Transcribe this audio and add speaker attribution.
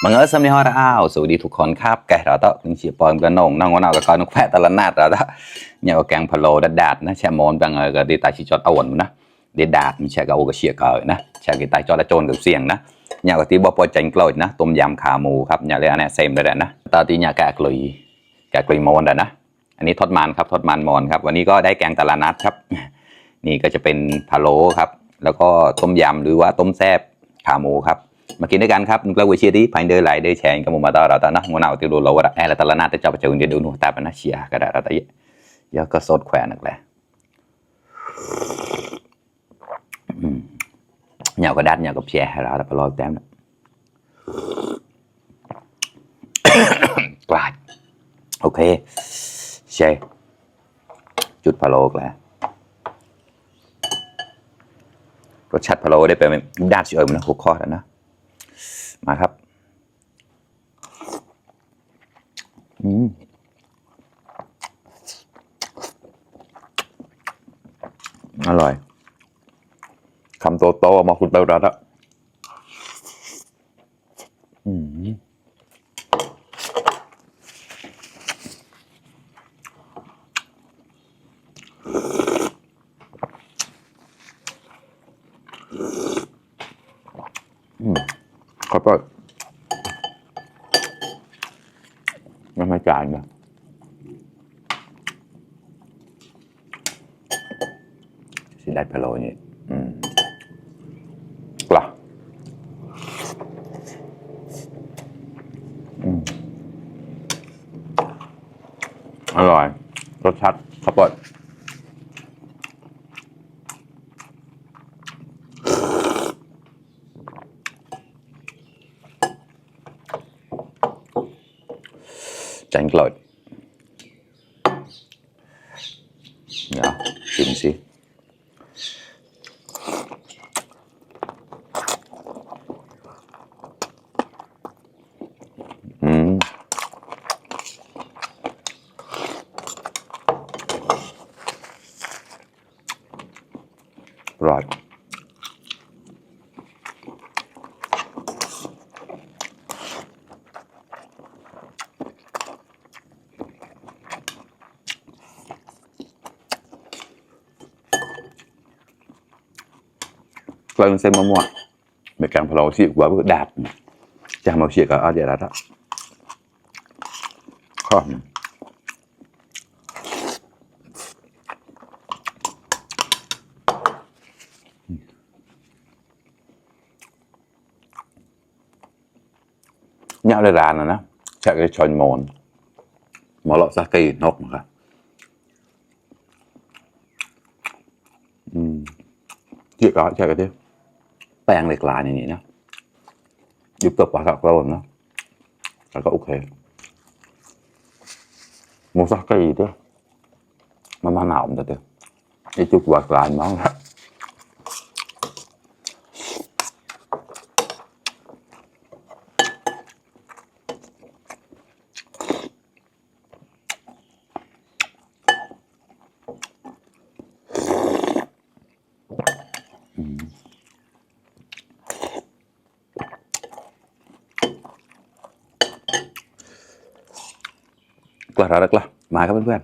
Speaker 1: บังเอิญสำนีฮอร์อ้าวสวัสดีทุกคนครับแกเราต้องถึงเชียร์ปอนกันน้องน้องเราก็คอยนกแพะตละนาดเราต้องเนี่ยก็แกงพะโล้ดาดนะแช่มอนบังเอิญก็ดีตาชิจอดอ่อนนะดีดาดมีแช่ก็โอก็เชียร์ก็นะแช่กีตาจอดโจนกับเสียงนะเนี่ยก็ตีบ่ปอจังกลอยนะต้มยำขาหมูครับเนี่ยเลยอันนี้เซมเลยนะตอนที่เนี่ยแกะกลุยมอนนะอันนี้ทอดมันครับทอดมันมอนครับวันนี้ก็ได้แกงตละนาดครับนี่ก็จะเป็นพะโล้ครับแล้วก็ต้มยำหรือว่าต้มแซ่บขาหมูครับมากินด้วยกันครับนึกแล้ววิเชียร์ที่ภายเดินไหลเดินแฉงกับมุมมาตาเราตานะงูหนาวติดดูเราว่าแอร์ละตละนาจะจับไปเจอเดี๋ยวดูหนูตาเป็นนักเชียร์ก็ได้เราตาเยอะก็สดแขวนนักแหละเหนียวก็ดัดเหนียวก็แฉะเราแต่พอรอแต้มกลาดโอเคใช่จุดพะโล้แล้วรสชาติพะโล้ได้ไปด้านเฉยๆมันหัวข้อแล้วนะมาครับอร่อยคำโตๆมาคุณเตาดัดอ่ะขอโทษยังไม่จ่ายนะสิได้พะโล้นี่กล่ะอร่อยรสชาติข้าวโพดจังกลดเดี๋ยวชิมสิอร่อยกลายเป็นเส้นมะม่วงเป็นแกงพะโล้ที่ว่าดาดจะมาเชียร์กับอาเดียร์ละข้อnhauเลยร้านนะแช่cái chọn mòn mà lọ sa cây nóc mà cả chuyện đóแช่cái thế แป้งเหล็กลายอย่างนี้นะยุบตัวปลาสักเราเนาะแล้วก็โอเคหมูสักไก่ด้วยมันหนาวมันจะไอจุกหวานกลายมั้งละกล้ารักละมาครับเพื่อน